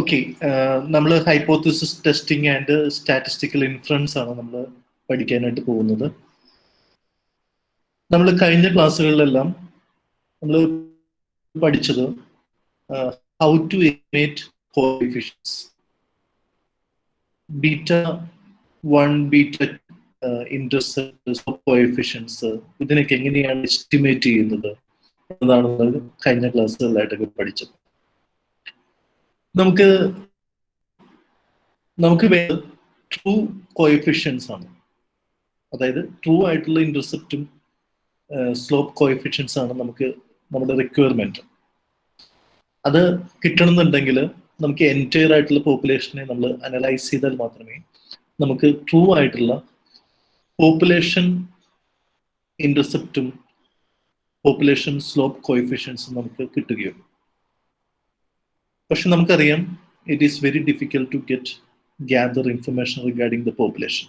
Okay, നമ്മൾ hypothesis testing and statistical inference ആണ് നമ്മൾ പഠിക്കാനായിട്ട് പോകുന്നത്. നമ്മൾ കഴിഞ്ഞ ക്ലാസ്സുകളിലെല്ലാം നമ്മൾ പഠിച്ചത് how to estimate coefficients, beta 1, beta intercept coefficients, ഇതിനൊക്കെ എങ്ങനെയാണ് എസ്റ്റിമേറ്റ് ചെയ്യുന്നത് എന്നതാണ് നമ്മൾ കഴിഞ്ഞ ക്ലാസ്സുകളിലായിട്ടൊക്കെ പഠിച്ചത്. നമുക്ക് വേണ്ടത് ട്രൂ കോഎഫിഷ്യൻസ് ആണ്. അതായത് ട്രൂ ആയിട്ടുള്ള ഇന്റർസെപ്റ്റും സ്ലോപ്പ് കോഎഫിഷ്യൻസ് ആണ് നമുക്ക് നമ്മുടെ റിക്വയർമെന്റ്. അത് കിട്ടണമെന്നുണ്ടെങ്കിൽ നമുക്ക് എൻറ്റയർ ആയിട്ടുള്ള പോപ്പുലേഷനെ നമ്മൾ അനലൈസ് ചെയ്താൽ മാത്രമേ നമുക്ക് ട്രൂ ആയിട്ടുള്ള പോപ്പുലേഷൻ ഇന്റർസെപ്റ്റും പോപ്പുലേഷൻ സ്ലോപ്പ് കോഎഫിഷ്യൻസും നമുക്ക് കിട്ടുകയുള്ളൂ. പക്ഷെ നമുക്കറിയാം, it is very difficult to gather information regarding the population.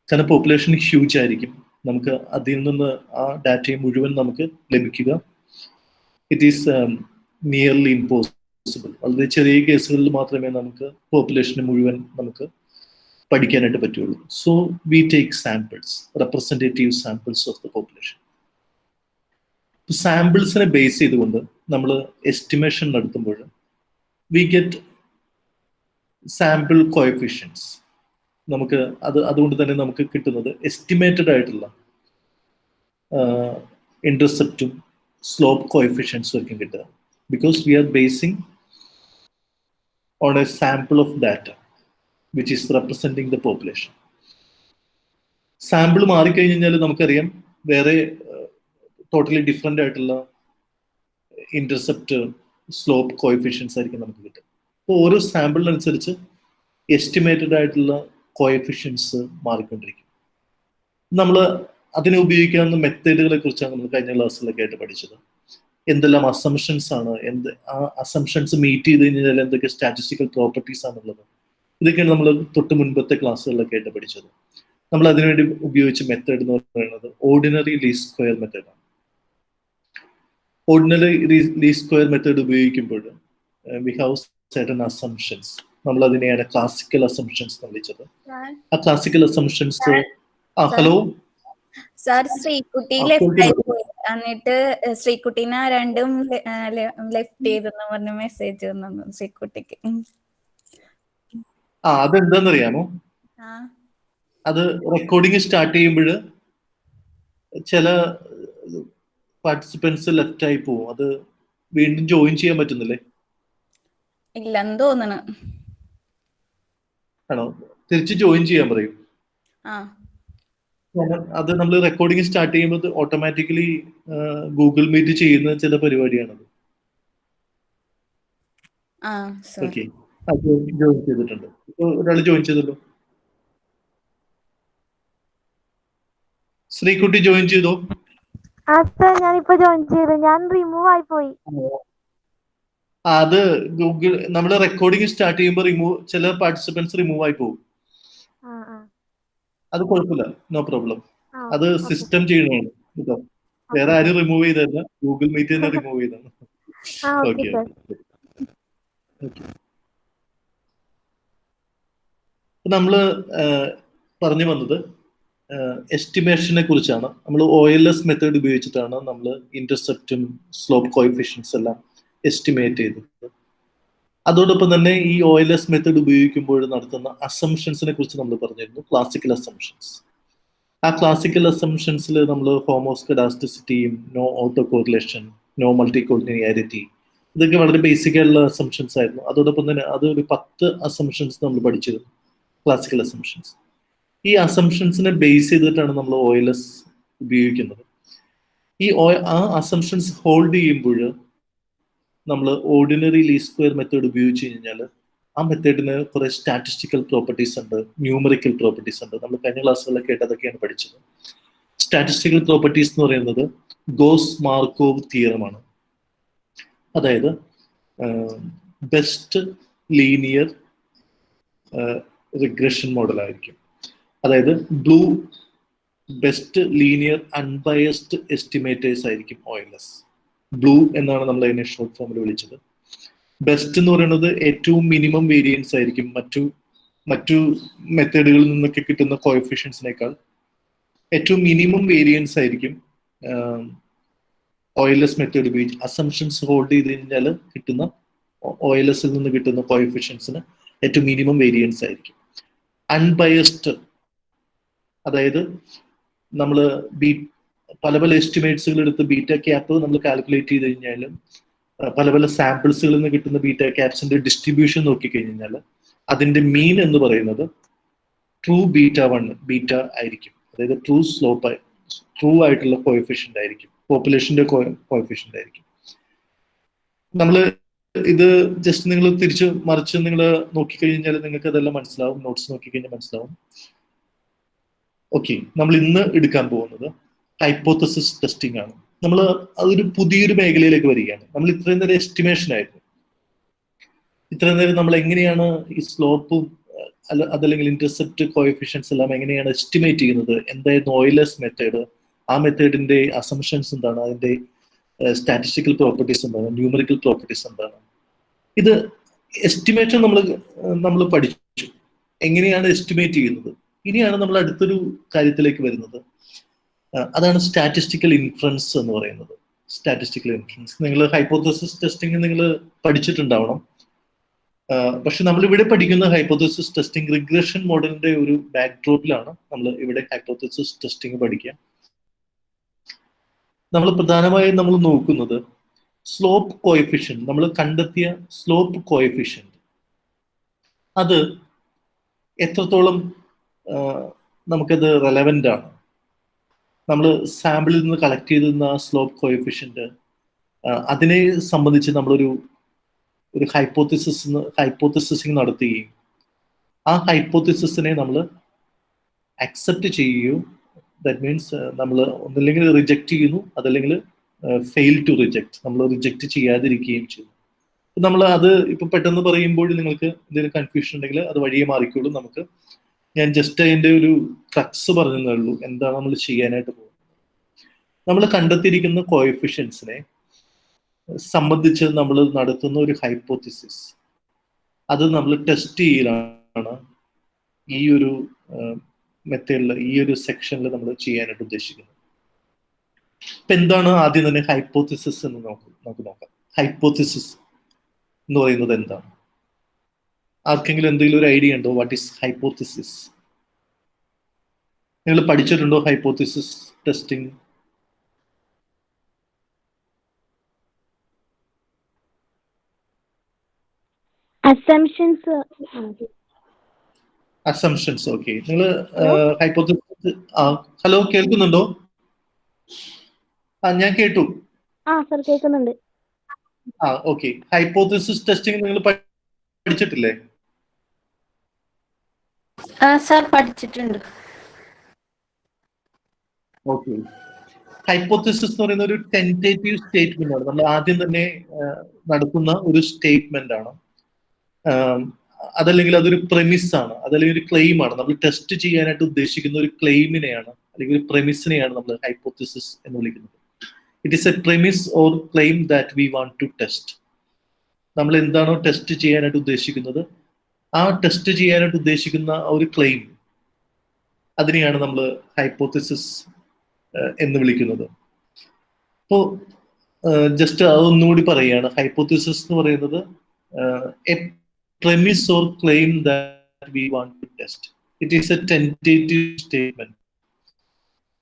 കാരണം പോപ്പുലേഷൻ ഹ്യൂജ് ആയിരിക്കും. നമുക്ക് അതിൽ നിന്ന് ആ ഡാറ്റയെ മുഴുവൻ നമുക്ക് ലഭിക്കുക ഇറ്റ് ഈസ് നിയർലി ഇമ്പോസിബിൾ. വളരെ ചെറിയ കേസുകളിൽ മാത്രമേ നമുക്ക് പോപ്പുലേഷനെ മുഴുവൻ നമുക്ക് പഠിക്കാനായിട്ട് പറ്റുള്ളൂ. So we take samples, representative samples of the population. സാമ്പിൾസിനെ ബേസ് ചെയ്തുകൊണ്ട് നമ്മൾ എസ്റ്റിമേഷൻ നടത്തുമ്പോൾ വി ഗെറ്റ് സാമ്പിൾ കോഎഫിഷ്യൻസ്. നമുക്ക് അതുകൊണ്ട് തന്നെ നമുക്ക് കിട്ടുന്നത് എസ്റ്റിമേറ്റഡ് ആയിട്ടുള്ള ഇന്റർസെപ്റ്റും സ്ലോപ്പ് കോഎഫിഷ്യൻസും ആയിരിക്കും കിട്ടുക. Because we are basing on a sample of data which is representing the population. Sample മാറിക്കഴിഞ്ഞാൽ നമുക്കറിയാം വേറെ ടോട്ടലി ഡിഫറെൻ്റ് ആയിട്ടുള്ള ഇന്റർസെപ്റ്റ് സ്ലോപ്പ് കോഎഫിഷ്യൻസ് ആയിരിക്കും നമുക്ക് കിട്ടുക. അപ്പോൾ ഓരോ സാമ്പിളിനനുസരിച്ച് എസ്റ്റിമേറ്റഡ് ആയിട്ടുള്ള കോഎഫിഷ്യൻസ് മാറിക്കൊണ്ടിരിക്കും. നമ്മൾ അതിനെ ഉപയോഗിക്കാവുന്ന മെത്തേഡുകളെ കുറിച്ചാണ് നമ്മൾ കഴിഞ്ഞ ക്ലാസ്സിലൊക്കെ ആയിട്ട് പഠിച്ചത്. എന്തെല്ലാം അസംഷൻസ് ആണ്, ആ അസംഷൻസ് മീറ്റ് ചെയ്ത് കഴിഞ്ഞാൽ എന്തൊക്കെ സ്റ്റാറ്റിസ്റ്റിക്കൽ പ്രോപ്പർട്ടീസ് ആണുള്ളത്, ഇതൊക്കെയാണ് നമ്മൾ തൊട്ട് മുൻപത്തെ ക്ലാസ്സുകളിലൊക്കെ ആയിട്ട് പഠിച്ചത്. നമ്മൾ അതിനുവേണ്ടി ഉപയോഗിച്ച മെത്തേഡ് എന്ന് പറയുന്നത് ഓർഡിനറി ലീസ്റ്റ് സ്ക്വയർ മെത്തേഡാണ്. ഓർഡിനറി ലീസ്റ്റ് സ്ക്വയർ മെത്തേഡ് ഉപയോഗിക്കുമ്പോൾ വി ഹാവ് certain assumptions. നമ്മൾ അതിനെയാണ് ക്ലാസിക്കൽ അസംഷൻസ് എന്ന് വിളിച്ചത്. ആ classical assumptions hello sir, Sreekutty left ആയി പോയി. എന്നിട്ട് ശ്രീകുട്ടീനെ രണ്ടും ലെഫ്റ്റ് ചെയ്തെന്ന് പറഞ്ഞ മെസ്സേജ് വന്നു ശ്രീകുട്ടിക്ക്. അതെന്താന്നറിയാമോ? അത് റെക്കോർഡിങ് സ്റ്റാർട്ട് ചെയ്യുമ്പോൾ ചില പാർട്ടിസിപ്പൻസ് ലെഫ്റ്റ് ആയി പോവും. അത് വീണ്ടും ജോയിൻ ചെയ്യാൻ പറ്റുന്നില്ലേ? ഇല്ലെന്ന് തോന്നണ. ആണോ? തിരിച്ച് ജോയിൻ ചെയ്യാൻ പറയും. അത് നമ്മൾ റെക്കോർഡിംഗ് സ്റ്റാർട്ട് ചെയ്യുമ്പോൾ ഓട്ടോമാറ്റിക്കലി ഗൂഗിൾ മീറ്റ് ചെയ്യുന്ന ചില പരിപാടിയാണത്. ഓക്കെ, ജോയിൻ ചെയ്തിട്ടുണ്ട്. ഒരാൾ ജോയിൻ ചെയ്തല്ലോ. ശ്രീകുട്ടി ജോയിൻ ചെയ്തോ? ഞാനിപ്പോ ജോയിൻ ചെയ്തു. ഞാൻ റിമൂവ് ആയി പോയി. അത് ഗൂഗിൾ നമ്മൾ റെക്കോർഡിംഗ് സ്റ്റാർട്ട് ചെയ്യുമ്പോൾ ചില പാർട്ടിസിപ്പൻസ് റിമൂവ് ആയി പോകും. അത് കുഴപ്പമില്ല, നോ പ്രോബ്ലം. അത് സിസ്റ്റം ചെയ്യണതാണ് കേട്ടോ. വേറെ ആരും റിമൂവ് ചെയ്തല്ല, ഗൂഗിൾ മീറ്റ് തന്നെ റിമൂവ് ചെയ്താണ്. ഓക്കെ, നമ്മള് പറഞ്ഞു വന്നത് എസ്റ്റിമേഷനെ കുറിച്ചാണ്. നമ്മൾ OLS മെത്തേഡ് ഉപയോഗിച്ചിട്ടാണ് നമ്മൾ ഇന്റർസെപ്റ്റും സ്ലോപ്പ് കോഎഫിഷ്യൻസ് എല്ലാം എസ്റ്റിമേറ്റ് ചെയ്തത്. അതോടൊപ്പം തന്നെ ഈ OLS മെത്തേഡ് ഉപയോഗിക്കുമ്പോൾ നടത്തുന്ന അസംഷൻസിനെ കുറിച്ച് നമ്മൾ പറഞ്ഞിരുന്നു, ക്ലാസിക്കൽ അസംഷൻസ്. ആ ക്ലാസിക്കൽ അസംഷൻസിൽ നമ്മൾ ഹോമോസ്കഡാസ്റ്റിസിറ്റിയും നോ ഓട്ടോ കോറിലേഷൻ, നോ മൾട്ടികോളിനിയാരിറ്റി, ഇതൊക്കെ വളരെ ബേസിക് ആയിട്ടുള്ള അസംഷൻസ് ആയിരുന്നു. അതോടൊപ്പം തന്നെ അത് ഒരു 10 അസംഷൻസ് നമ്മൾ പഠിച്ചിരുന്നു, ക്ലാസിക്കൽ അസംഷൻസ്. ഈ അസംഷൻസിനെ ബേസ് ചെയ്തിട്ടാണ് നമ്മൾ OLS ഉപയോഗിക്കുന്നത്. ആ അസംഷൻസ് ഹോൾഡ് ചെയ്യുമ്പോൾ നമ്മൾ ഓർഡിനറി ലീസ്റ്റ് സ്ക്വയർ മെത്തേഡ് ഉപയോഗിച്ച് കഴിഞ്ഞാൽ ആ മെത്തേഡിന് കുറെ സ്റ്റാറ്റിസ്റ്റിക്കൽ പ്രോപ്പർട്ടീസ് ഉണ്ട്, ന്യൂമറിക്കൽ പ്രോപ്പർട്ടീസ് ഉണ്ട്. നമ്മൾ കഴിഞ്ഞ ക്ലാസ്സുകളിലൊക്കെ ആയിട്ട് അതൊക്കെയാണ് പഠിച്ചത്. സ്റ്റാറ്റിസ്റ്റിക്കൽ പ്രോപ്പർട്ടീസ് എന്ന് പറയുന്നത് ഗോസ് മാർക്കോവ് തിയറമാണ്. അതായത് ബെസ്റ്റ് ലീനിയർ റിഗ്രഷൻ മോഡൽ ആയിരിക്കും. അതായത് ബെസ്റ്റ് ലീനിയർ അൺബയസ്ഡ് എസ്റ്റിമേറ്റേഴ്സ് ആയിരിക്കും OLS. ബ്ലൂ എന്നാണ് നമ്മൾ അതിനെ ഷോർട്ട് ഫോമിൽ വിളിച്ചത്. ബെസ്റ്റ് എന്ന് പറയുന്നത് ഏറ്റവും മിനിമം വേരിയൻസ് ആയിരിക്കും മറ്റു മെത്തേഡുകളിൽ നിന്നൊക്കെ കിട്ടുന്ന കോഎഫിഷ്യൻസിനേക്കാൾ ഏറ്റവും മിനിമം വേരിയൻസ് ആയിരിക്കും OLS മെത്തേഡ് ഉപയോഗിച്ച് അസംഷൻസ് ഹോൾഡ് ചെയ്ത് കഴിഞ്ഞാൽ കിട്ടുന്ന OLSൽ നിന്ന് കിട്ടുന്ന കോഎഫിഷ്യൻസിന് ഏറ്റവും മിനിമം വേരിയൻസ് ആയിരിക്കും. അൺബയസ്ഡ്, അതായത് നമ്മൾ പല പല എസ്റ്റിമേറ്റ്സുകൾ എടുത്ത് ബീറ്റ ക്യാപ്പ് നമ്മൾ കാൽക്കുലേറ്റ് ചെയ്ത് കഴിഞ്ഞാലും പല പല സാമ്പിൾസുകളിൽ നിന്ന് കിട്ടുന്ന ബീറ്റ ക്യാപ്സിന്റെ ഡിസ്ട്രിബ്യൂഷൻ നോക്കിക്കഴിഞ്ഞാൽ അതിന്റെ മീൻ എന്ന് പറയുന്നത് ട്രൂ ബീറ്റ ആയിരിക്കും. അതായത് ട്രൂ ആയിട്ടുള്ള കോഎഫിഷ്യന്റ് ആയിരിക്കും, പോപ്പുലേഷന്റെ കോഎഫിഷ്യന്റ് ആയിരിക്കും. നമ്മൾ ഇത് ജസ്റ്റ് നിങ്ങൾ തിരിച്ച് മറിച്ച് നിങ്ങൾ നോക്കിക്കഴിഞ്ഞാൽ നിങ്ങൾക്ക് അതെല്ലാം മനസ്സിലാവും, നോട്ട്സ് നോക്കിക്കഴിഞ്ഞാൽ മനസ്സിലാവും. ഓക്കെ, നമ്മൾ ഇന്ന് എടുക്കാൻ പോകുന്നത് ഹൈപ്പോത്തസിസ് ടെസ്റ്റിംഗ് ആണ്. നമ്മൾ അതൊരു പുതിയൊരു മേഖലയിലേക്ക് വരികയാണ്. നമ്മൾ ഇത്രയും നേരം എസ്റ്റിമേഷൻ ആയിരുന്നു. ഇത്രയും നേരം നമ്മൾ എങ്ങനെയാണ് ഈ സ്ലോപ്പും അതല്ലെങ്കിൽ ഇന്റർസെപ്റ്റ് കോഎഫിഷ്യൻസ് എല്ലാം എങ്ങനെയാണ് എസ്റ്റിമേറ്റ് ചെയ്യുന്നത്, എന്തായിരുന്നു OLS മെത്തേഡ്, ആ മെത്തേഡിന്റെ അസംഷൻസ് എന്താണ്, അതിന്റെ സ്റ്റാറ്റിസ്റ്റിക്കൽ പ്രോപ്പർട്ടീസ് എന്താണ്, ന്യൂമറിക്കൽ പ്രോപ്പർട്ടീസ് എന്താണ്. ഇത് എസ്റ്റിമേഷൻ നമ്മൾ പഠിച്ചു, എങ്ങനെയാണ് എസ്റ്റിമേറ്റ് ചെയ്യുന്നത്. ഇനിയാണ് നമ്മൾ അടുത്തൊരു കാര്യത്തിലേക്ക് വരുന്നത്, അതാണ് സ്റ്റാറ്റിസ്റ്റിക്കൽ ഇൻഫറൻസ് എന്ന് പറയുന്നത്. സ്റ്റാറ്റിസ്റ്റിക്കൽ ഇൻഫറൻസ് നിങ്ങൾ ഹൈപ്പോത്തസിസ് ടെസ്റ്റിംഗ് നിങ്ങൾ പഠിച്ചിട്ടുണ്ടാവണം. പക്ഷെ നമ്മൾ ഇവിടെ പഠിക്കുന്ന ഹൈപ്പോത്തസിസ് ടെസ്റ്റിംഗ് റിഗ്രഷൻ മോഡലിന്റെ ഒരു ബാക്ക്ഡ്രോപ്പിലാണ് നമ്മൾ ഇവിടെ ഹൈപ്പോത്തസിസ് ടെസ്റ്റിംഗ് പഠിക്കുക. നമ്മൾ പ്രധാനമായും നമ്മൾ നോക്കുന്നത് സ്ലോപ്പ് കോഎഫിഷ്യന്റ്, നമ്മൾ കണ്ടെത്തിയ സ്ലോപ്പ് കോഎഫിഷ്യന്റ് അത് എത്രത്തോളം നമുക്കത് റെലവൻ്റ് ആണ്. നമ്മൾ സാമ്പിളിൽ നിന്ന് കളക്ട് ചെയ്തിരുന്ന സ്ലോപ്പ് കോഎഫിഷ്യന്റ് അതിനെ സംബന്ധിച്ച് നമ്മളൊരു ഹൈപ്പോത്തസിസിങ് നടത്തുകയും ആ ഹൈപ്പോത്തസിസിനെ നമ്മൾ അക്സെപ്റ്റ് ചെയ്യുകയോ, ദാറ്റ് മീൻസ് നമ്മൾ ഒന്നില്ലെങ്കിൽ റിജക്റ്റ് ചെയ്യുന്നു, അതല്ലെങ്കിൽ ഫെയിൽ ടു റിജക്റ്റ്, നമ്മൾ റിജക്റ്റ് ചെയ്യാതിരിക്കുകയും ചെയ്യുന്നു. നമ്മൾ അത് ഇപ്പൊ പെട്ടെന്ന് പറയുമ്പോൾ നിങ്ങൾക്ക് എന്തെങ്കിലും കൺഫ്യൂഷൻ ഉണ്ടെങ്കിൽ അത് വഴിയെ മാറിക്കോളൂ. ഞാൻ ജസ്റ്റ് അതിന്റെ ഒരു ക്രക്സ് പറഞ്ഞതേ ഉള്ളൂ, എന്താണ് നമ്മൾ ചെയ്യാനായിട്ട് പോകുന്നത്. നമ്മൾ കണ്ടെത്തിയിരിക്കുന്ന കോഎഫിഷ്യൻസിനെ സംബന്ധിച്ച് നമ്മൾ നടത്തുന്ന ഒരു ഹൈപ്പോത്തിസിസ്, അത് നമ്മൾ ടെസ്റ്റ് ചെയ്യലാണ് ഈ ഒരു മെത്തേഡിൽ, ഈ ഒരു സെക്ഷനിൽ നമ്മൾ ചെയ്യാനായിട്ട് ഉദ്ദേശിക്കുന്നത്. ഇപ്പൊ എന്താണ് ആദ്യം തന്നെ ഹൈപ്പോത്തിസിസ് എന്ന് നമുക്ക് നോക്കാം. ഹൈപ്പോത്തിസിസ് എന്ന് പറയുന്നത് എന്താണ്? ആർക്കെങ്കിലും എന്തെങ്കിലും ഒരു ഐഡിയ ഉണ്ടോ? What is hypothesis? നിങ്ങൾ പഠിച്ചിട്ടുണ്ടോ ഹൈപ്പോത്തിസിസ് ടെസ്റ്റിംഗ്? അസംഷൻസ്. ഓക്കെ, നിങ്ങൾ ഹൈപ്പോത്തിസിസ്. ഹലോ, കേൾക്കുന്നുണ്ടോ? ഞാൻ കേട്ടു. കേൾക്കുന്നുണ്ട്. ഓക്കെ, ഹൈപ്പോത്തിസിസ് ടെസ്റ്റിംഗ് നിങ്ങൾ പഠിച്ചിട്ടില്ലേ? പഠിച്ചിട്ടുണ്ട്. ഓക്കെ, ഹൈപ്പോത്തിസിസ് എന്ന് പറയുന്ന ഒരു ടെന്റേറ്റീവ് സ്റ്റേറ്റ്മെന്റ് ആണ്. നമ്മൾ ആദ്യം തന്നെ നടത്തുന്ന ഒരു സ്റ്റേറ്റ്മെന്റ് ആണ്. അതല്ലെങ്കിൽ അതൊരു പ്രെമിസ് ആണ്, അതല്ലെങ്കിൽ ഒരു ക്ലെയിം ആണ്. നമ്മൾ ടെസ്റ്റ് ചെയ്യാനായിട്ട് ഉദ്ദേശിക്കുന്ന ഒരു ക്ലെയിമിനെയാണ് അല്ലെങ്കിൽ ഒരു പ്രെമിസിനെയാണ് നമ്മൾ ഹൈപ്പോത്തിസിസ് എന്ന് വിളിക്കുന്നത്. It is a premise or claim that we want to test. നമ്മൾ എന്താണോ ടെസ്റ്റ് ചെയ്യാനായിട്ട് ഉദ്ദേശിക്കുന്നത്, ആ ടെസ്റ്റ് ചെയ്യാനായിട്ട് ഉദ്ദേശിക്കുന്ന ഒരു ക്ലെയിം, അതിനെയാണ് നമ്മൾ ഹൈപ്പോത്തിസിസ് എന്ന് വിളിക്കുന്നത്. അപ്പോൾ ജസ്റ്റ് അതൊന്നുകൂടി പറയുകയാണ്. ഹൈപ്പോത്തിസിസ് എന്ന് പറയുന്നത് A premise or claim that we want to test. It is a tentative statement.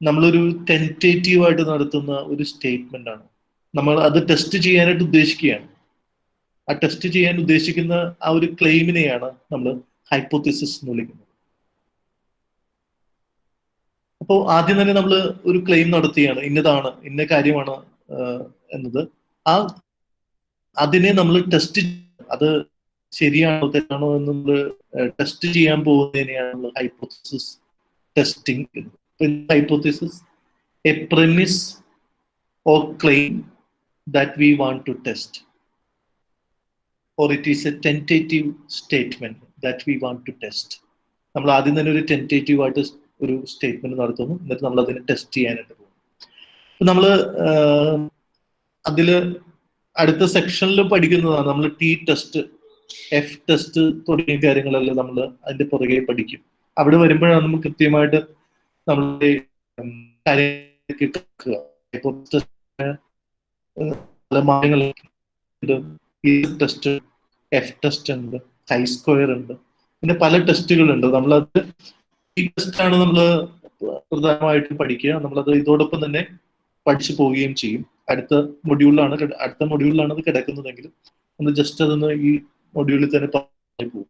നമ്മളൊരു ടെന്റേറ്റീവ് ആയിട്ട് നടത്തുന്ന ഒരു സ്റ്റേറ്റ്മെന്റ് ആണ്. നമ്മൾ അത് ടെസ്റ്റ് ചെയ്യാനായിട്ട് ഉദ്ദേശിക്കുകയാണ്. ആ ടെസ്റ്റ് ചെയ്യാൻ ഉദ്ദേശിക്കുന്ന ആ ഒരു ക്ലെയിമിനെയാണ് നമ്മൾ ഹൈപ്പോത്തിസിസ് എന്ന് വിളിക്കുന്നത്. അപ്പോൾ ആദ്യം തന്നെ നമ്മൾ ഒരു ക്ലെയിം നടത്തുകയാണ്, ഇന്നതാണ്, ഇന്ന കാര്യമാണ് എന്നത്. അതിനെ നമ്മൾ ടെസ്റ്റ്, അത് ശരിയാണോ തെറ്റാണോ എന്ന് നമ്മൾ ടെസ്റ്റ് ചെയ്യാൻ പോകുന്നതിനെയാണ് നമ്മൾ hypothesis testing. Hypothesis a premise or claim that we want to test, or it is a tentative statement that we want to test. നമ്മൾ ആദ്യം തന്നെ ഒരു ടെന്റേറ്റീവ് ആയിട്ട് ഒരു സ്റ്റേറ്റ്മെന്റ് നടത്തുന്നു, എന്നിട്ട് നമ്മൾ അതിനെ ടെസ്റ്റ് ചെയ്യാനായിട്ട് പോകും. നമ്മൾ അതില് അടുത്ത സെക്ഷനിൽ പഠിക്കുന്നതാണ്. നമ്മൾ ടി ടെസ്റ്റ്, എഫ് ടെസ്റ്റ് തുടങ്ങിയ കാര്യങ്ങളെല്ലാം നമ്മൾ അതിന്റെ പുറകെ പഠിക്കും. അവിടെ വരുമ്പോഴാണ് നമുക്ക് കൃത്യമായിട്ട് നമ്മളുടെ പല മാറ്റങ്ങളുണ്ട്. ടെസ്റ്റ്, എഫ് ടെസ്റ്റ് ഉണ്ട്, ഹൈ സ്ക്വയർ ഉണ്ട്, പിന്നെ പല ടെസ്റ്റുകളുണ്ട്. നമ്മളത് ഈ ടെസ്റ്റാണ് നമ്മൾ പ്രധാനമായിട്ടും പഠിക്കുക. നമ്മളത് ഇതോടൊപ്പം തന്നെ പഠിച്ചു പോവുകയും ചെയ്യും. അടുത്ത മൊഡ്യൂളിലാണ് അത് കിടക്കുന്നതെങ്കിലും നമ്മൾ ജസ്റ്റ് അതൊന്ന് ഈ മൊഡ്യൂളിൽ തന്നെ പറഞ്ഞു പോകും.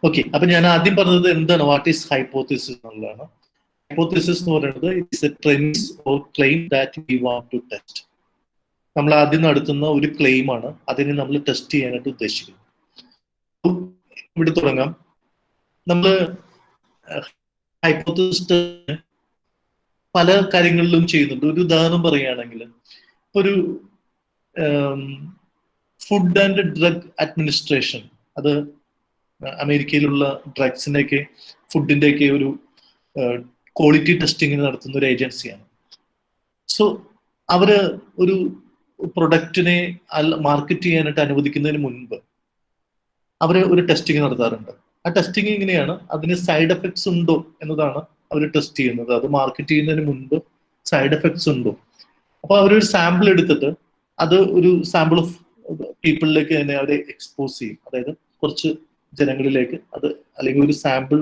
ഓക്കെ, അപ്പൊ ഞാൻ ആദ്യം പറഞ്ഞത് എന്താണ്, വാട്ട് ഈസ് ഹൈപ്പോത്തിസിസ് എന്നുള്ളതാണ്. ഹൈപ്പോത്തിസിസ് എന്ന് പറയുന്നത് it's a premise or claim that we want to test. നമ്മൾ ആദ്യം നടത്തുന്ന ഒരു ക്ലെയിം ആണ്, അതിനെ നമ്മൾ ടെസ്റ്റ് ചെയ്യാനായിട്ട് ഉദ്ദേശിക്കുന്നത്. ഇവിടെ തുടങ്ങാം. നമ്മൾ ഹൈപ്പോത്തിസിസ് പല കാര്യങ്ങളിലും ചെയ്യുന്നുണ്ട്. ഒരു ഉദാഹരണം പറയുകയാണെങ്കിൽ, ഒരു ഫുഡ് ആൻഡ് ഡ്രഗ് അഡ്മിനിസ്ട്രേഷൻ, അത് അമേരിക്കയിലുള്ള ഡ്രഗ്സിന്റെയൊക്കെ ഫുഡിന്റെയൊക്കെ ഒരു ക്വാളിറ്റി ടെസ്റ്റിംഗ് നടത്തുന്ന ഒരു ഏജൻസിയാണ്. സോ അവര് ഒരു പ്രൊഡക്റ്റിനെ മാർക്കറ്റ് ചെയ്യാനായിട്ട് അനുവദിക്കുന്നതിന് മുൻപ് അവര് ഒരു ടെസ്റ്റിംഗ് നടത്താറുണ്ട്. ആ ടെസ്റ്റിംഗ് എങ്ങനെയാണ്, അതിന് സൈഡ് എഫക്ട്സ് ഉണ്ടോ എന്നതാണ് അവർ ടെസ്റ്റ് ചെയ്യുന്നത്. അത് മാർക്കറ്റ് ചെയ്യുന്നതിന് മുൻപ് സൈഡ് എഫക്ട്സ് ഉണ്ടോ. അപ്പൊ അവരൊരു സാമ്പിൾ എടുത്തിട്ട് അത് ഒരു സാമ്പിൾ ഓഫ് പീപ്പിളിലേക്ക് തന്നെ അവരെ എക്സ്പോസ് ചെയ്യും. അതായത് കുറച്ച് ജനങ്ങളിലേക്ക് അത്, അല്ലെങ്കിൽ ഒരു സാമ്പിൾ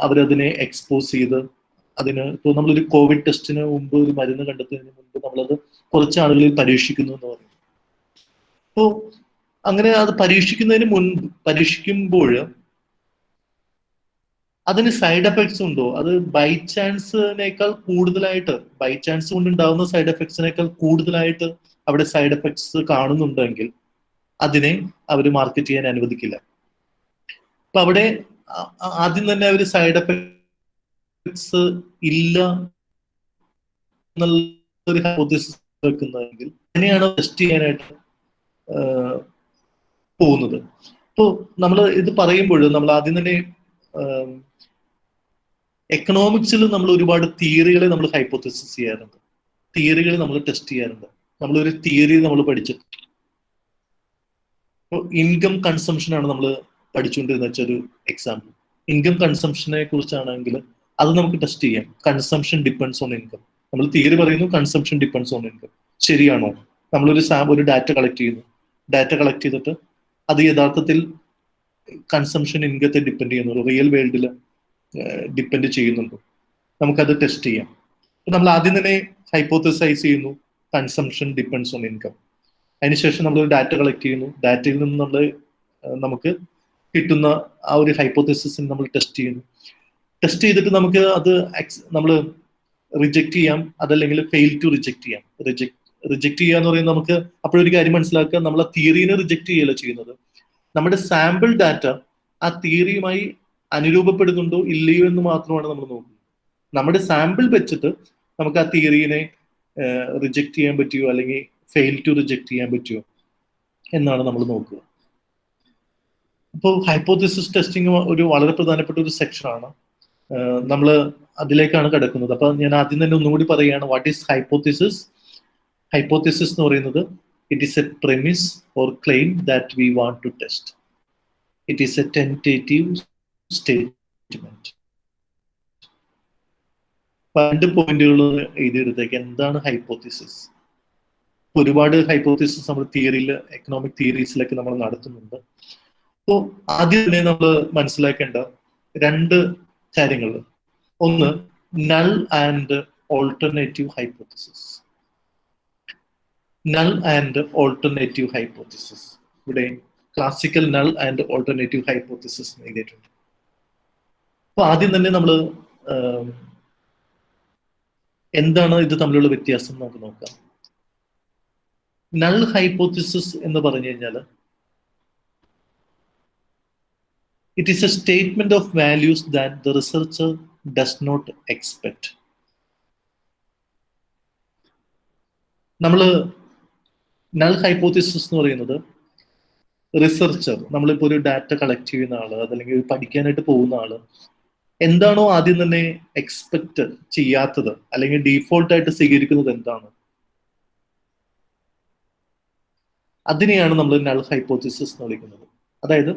അവരതിനെ എക്സ്പോസ് ചെയ്ത് അതിന്, ഇപ്പോൾ നമ്മളൊരു കോവിഡ് ടെസ്റ്റിന് മുമ്പ് ഒരു മരുന്ന് കണ്ടെത്തുന്നതിന് മുമ്പ് നമ്മളത് കുറച്ച് ആളുകളിൽ പരീക്ഷിക്കുന്നു എന്ന് പറയും. അപ്പോൾ അങ്ങനെ അത് പരീക്ഷിക്കുമ്പോൾ അതിന് സൈഡ് എഫക്ട്സ് ഉണ്ടോ, അത് ബൈ ചാൻസിനേക്കാൾ കൂടുതലായിട്ട്, ബൈ ചാൻസ് കൊണ്ടുണ്ടാകുന്ന സൈഡ് എഫക്ട്സിനേക്കാൾ കൂടുതലായിട്ട് അവിടെ സൈഡ് എഫക്ട്സ് കാണുന്നുണ്ടെങ്കിൽ അതിനെ അവർ മാർക്കറ്റ് ചെയ്യാൻ അനുവദിക്കില്ല. അപ്പൊ അവിടെ ആദ്യം തന്നെ അവർ സൈഡ് എഫക്ട്സ് ഇല്ല എന്നുള്ളൊരു ഹൈപ്പോത്തിസിസ് വെക്കുന്നതെങ്കിൽ അങ്ങനെയാണ് ടെസ്റ്റ് ചെയ്യാനായിട്ട് പോകുന്നത്. അപ്പോൾ നമ്മൾ ഇത് പറയുമ്പോൾ നമ്മൾ ആദ്യം തന്നെ എക്കണോമിക്സിൽ നമ്മൾ ഒരുപാട് തിയറികളെ നമ്മൾ ഹൈപ്പോത്തിസിസ് ചെയ്യാറുണ്ട്, തിയറികൾ നമ്മൾ ടെസ്റ്റ് ചെയ്യാറുണ്ട്. നമ്മളൊരു തിയറി നമ്മൾ പഠിച്ചിട്ട്, ഇപ്പോൾ ഇൻകം കൺസംഷൻ ആണ് നമ്മൾ പഠിച്ചുകൊണ്ടിരുന്ന വെച്ചൊരു എക്സാമ്പിൾ. ഇൻകം കൺസംഷനെ കുറിച്ചാണെങ്കിൽ അത് നമുക്ക് ടെസ്റ്റ് ചെയ്യാം. Consumption depends on income. നമ്മൾ തിയറി പറയുന്നു കൺസംഷൻ ഡിപ്പെൻഡ്സ് ഓൺ ഇൻകം. ശരിയാണോ? നമ്മളൊരു ഡാറ്റ കളക്ട് ചെയ്യുന്നു. ഡാറ്റ കളക്ട് ചെയ്തിട്ട് അത് യഥാർത്ഥത്തിൽ കൺസംഷൻ ഇൻകത്തെ ഡിപ്പെൻഡ് ചെയ്യുന്നുണ്ടോ, റിയൽ വേൾഡിൽ ഡിപ്പെൻഡ് ചെയ്യുന്നുണ്ടോ, നമുക്കത് ടെസ്റ്റ് ചെയ്യാം. നമ്മൾ ആദ്യം തന്നെ ഹൈപ്പോത്തസൈസ് ചെയ്യുന്നു കൺസംഷൻ ഡിപ്പെൻഡ്സ് ഓൺ ഇൻകം. അതിനുശേഷം നമ്മൾ ഡാറ്റ കളക്ട് ചെയ്യുന്നു. ഡാറ്റയിൽ നിന്ന് നമുക്ക് കിട്ടുന്ന ആ ഒരു ഹൈപ്പോത്തസിസിന് നമ്മൾ ടെസ്റ്റ് ചെയ്യുന്നു. ടെസ്റ്റ് ചെയ്തിട്ട് നമുക്ക് അത് നമ്മൾ റിജക്ട് ചെയ്യാം, അതല്ലെങ്കിൽ ഫെയിൽ ടു റിജക്ട് ചെയ്യാം. റിജക്ട് ചെയ്യുക എന്ന് പറയുന്നത്, നമുക്ക് അപ്പോഴൊരു കാര്യം മനസ്സിലാക്കുക, നമ്മൾ ആ തിയറിനെ റിജക്ട് ചെയ്യുകയല്ല ചെയ്യുന്നത്. നമ്മുടെ സാമ്പിൾ ഡാറ്റ ആ തിയറിയുമായി അനുരൂപപ്പെടുന്നുണ്ടോ ഇല്ലയോ എന്ന് മാത്രമാണ് നമ്മൾ നോക്കുന്നത്. നമ്മുടെ സാമ്പിൾ വെച്ചിട്ട് നമുക്ക് ആ തിയറിനെ റിജക്ട് ചെയ്യാൻ പറ്റുമോ അല്ലെങ്കിൽ ഫെയിൽ ടു റിജക്ട് ചെയ്യാൻ പറ്റുമോ എന്നാണ് നമ്മൾ നോക്കുക. അപ്പോൾ ഹൈപ്പോത്തിസിസ് ടെസ്റ്റിംഗ് ഒരു വളരെ പ്രധാനപ്പെട്ട ഒരു സെക്ഷനാണ്. നമ്മൾ അതിലേക്കാണ് കിടക്കുന്നത്. അപ്പൊ ഞാൻ ആദ്യം തന്നെ ഒന്നുകൂടി പറയുകയാണ്, വാട്ട് ഈസ് ഹൈപ്പോത്തിസിസ്. ഹൈപ്പോത്തിസിസ് എന്ന് പറയുന്നത് it is a premise or claim that we want to test. It is a tentative statement. രണ്ട് പോയിന്റുകൾ എഴുതിയെടുത്തേക്ക്. എന്താണ് ഹൈപ്പോത്തിസിസ്? ഒരുപാട് ഹൈപ്പോത്തിസിസ് നമ്മൾ തിയറിയിൽ, എക്കണോമിക് തിയറീസിലൊക്കെ നമ്മൾ നടത്തുന്നുണ്ട്. അപ്പോൾ ആദ്യം തന്നെ നമ്മൾ മനസ്സിലാക്കേണ്ട രണ്ട് കാര്യങ്ങൾ. ഒന്ന്, null and alternative hypothesis. Null and alternative hypothesis. ഇവിടെ classical null and alternative hypothesis എഴുതിയിട്ടുണ്ട്. അപ്പൊ ആദ്യം തന്നെ നമ്മൾ എന്താണ് ഇത് തമ്മിലുള്ള വ്യത്യാസം നമുക്ക് നോക്കാം. നൾ ഹൈപ്പോത്തിസിസ് എന്ന് പറഞ്ഞു കഴിഞ്ഞാൽ it is a statement of values that the researcher does not expect. നമ്മൾ നൾ ഹൈപ്പോത്തിസിസ് എന്ന് പറയുന്നത്, റിസർച്ചർ, നമ്മളിപ്പോൾ ഒരു ഡാറ്റ കളക്ട് ചെയ്യുന്ന ആള്, അതല്ലെങ്കിൽ പഠിക്കാനായിട്ട് പോകുന്ന ആള് എന്താണോ ആദ്യം തന്നെ എക്സ്പെക്ട് ചെയ്യാത്തത് അല്ലെങ്കിൽ ഡീഫോൾട്ട് ആയിട്ട് സ്വീകരിക്കുന്നത് എന്താണ്, അതിനെയാണ് നമ്മൾ നൾ ഹൈപ്പോത്തിസിസ് എന്ന് വിളിക്കുന്നത്. അതായത്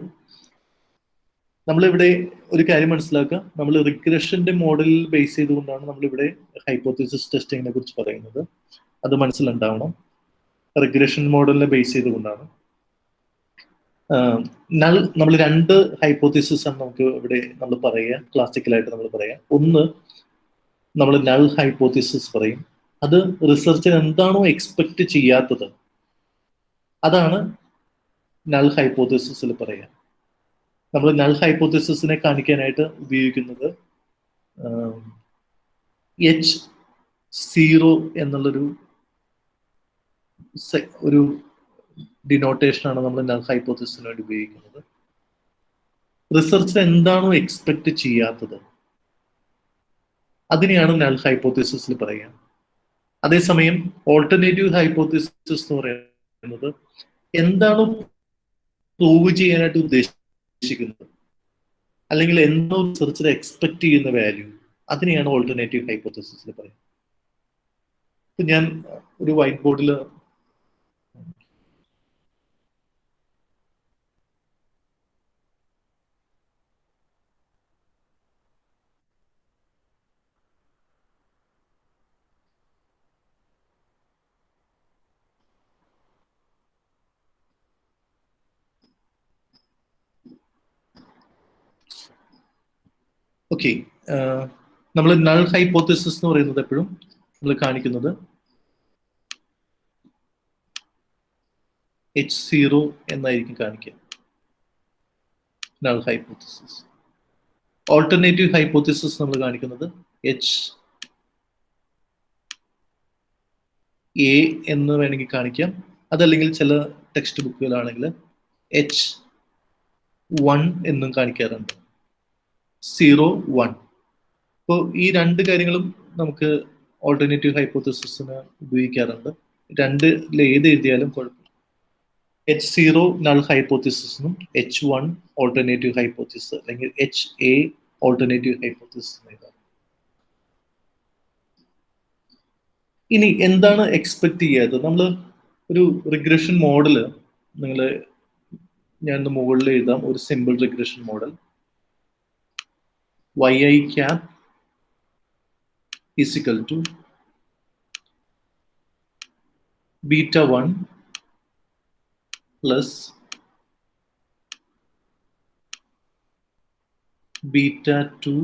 നമ്മളിവിടെ ഒരു കാര്യം മനസ്സിലാക്കുക, നമ്മൾ റിഗ്രഷന്റെ മോഡലിൽ ബേസ് ചെയ്തുകൊണ്ടാണ് നമ്മളിവിടെ ഹൈപ്പോത്തിസിസ് ടെസ്റ്റിങ്ങിനെ കുറിച്ച് പറയുന്നത്. അത് മനസ്സിലുണ്ടാവണം. റിഗ്രഷൻ മോഡലിനെ ബേസ് ചെയ്തുകൊണ്ടാണ്. നൾ നമ്മൾ രണ്ട് ഹൈപ്പോത്തിസിസ് ആണ് നമുക്ക് ഇവിടെ നമ്മൾ പറയുക, ക്ലാസിക്കലായിട്ട് നമ്മൾ പറയാം. ഒന്ന് നമ്മൾ നൾ ഹൈപ്പോത്തിസിസ് പറയും. അത് റിസർച്ചർ എന്താണോ എക്സ്പെക്ട് ചെയ്യാത്തത് അതാണ് നൾ ഹൈപ്പോത്തിസിസിൽ പറയുക. നമ്മൾ നൾ ഹൈപ്പോത്തിസിസിനെ കാണിക്കാനായിട്ട് ഉപയോഗിക്കുന്നത് H0 എന്നുള്ളൊരു ഒരു ഡിനോട്ടേഷനാണ് നമ്മൾ നൾ ഹൈപ്പോത്തിസിസിന് വേണ്ടി ഉപയോഗിക്കുന്നത്. റിസർച്ചർ എന്താണോ എക്സ്പെക്ട് ചെയ്യാത്തത് അതിനെയാണ് നൾ ഹൈപ്പോത്തിസിസിൽ പറയുക. അതേസമയം ഓൾട്ടർനേറ്റീവ് ഹൈപ്പോത്തിസിസ് എന്ന് പറയുന്നത് എന്താണോ പ്രൂവ് ചെയ്യാനായിട്ട് ഉദ്ദേശിക്കുന്നത് അല്ലെങ്കിൽ എന്തോ റിസർച്ചർ എക്സ്പെക്ട് ചെയ്യുന്ന വാല്യൂ അതിനെയാണ് ഓൾട്ടർനേറ്റീവ് ഹൈപ്പോത്തിസിസിൽ പറയുന്നത്. ഞാൻ ഒരു വൈറ്റ് ബോർഡിൽ ഓക്കെ, നമ്മൾ നൾ ഹൈപ്പോത്തിസിസ് എന്ന് പറയുന്നത് എപ്പോഴും നമ്മൾ കാണിക്കുന്നത് H0 എന്നായിരിക്കും കാണിക്കുക, നൾ ഹൈപ്പോത്തിസിസ്. ഓൾട്ടർനേറ്റീവ് ഹൈപ്പോത്തിസിസ് നമ്മൾ കാണിക്കുന്നത് HA എന്ന് വേണമെങ്കിൽ കാണിക്കാം. അതല്ലെങ്കിൽ ചില ടെക്സ്റ്റ് ബുക്കുകളാണെങ്കിൽ H1 എന്നും കാണിക്കാറുണ്ട്, 0, 1. അപ്പോൾ ഈ രണ്ട് കാര്യങ്ങളും നമുക്ക് ഓൾട്ടർനേറ്റീവ് ഹൈപ്പോത്തിസിസിന് ഉപയോഗിക്കാറുണ്ട്. രണ്ടിൽ ഏത് എഴുതിയാലും കുഴപ്പമില്ല. H0 നൾ ഹൈപ്പോത്തിസിസിനും H1 ഓൾട്ടർനേറ്റീവ് ഹൈപ്പോത്തിസിസ് അല്ലെങ്കിൽ HA ഓൾട്ടർനേറ്റീവ് ഹൈപ്പോത്തിസിസ് എഴുതാം. ഇനി എന്താണ് എക്സ്പെക്ട് ചെയ്യാത്തത്? നമ്മൾ ഒരു റിഗ്രഷൻ മോഡല് ഞാൻ മുകളിൽ എഴുതാം, ഒരു simple regression model. yi cap is equal to beta 1 plus beta 2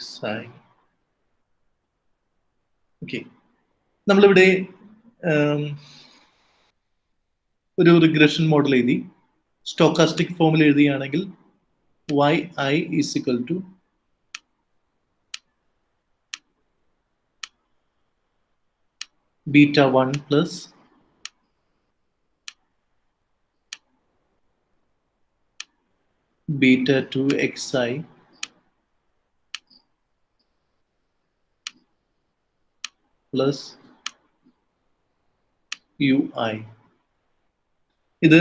xi. Okay, നമ്മളിവിടെ ഒരു റിഗ്രഷൻ മോഡൽ എഴുതി. സ്റ്റോക്കാസ്റ്റിക് ഫോമിൽ എഴുതുകയാണെങ്കിൽ yi is equal to beta 1 plus beta 2 xi plus ui. ഇത്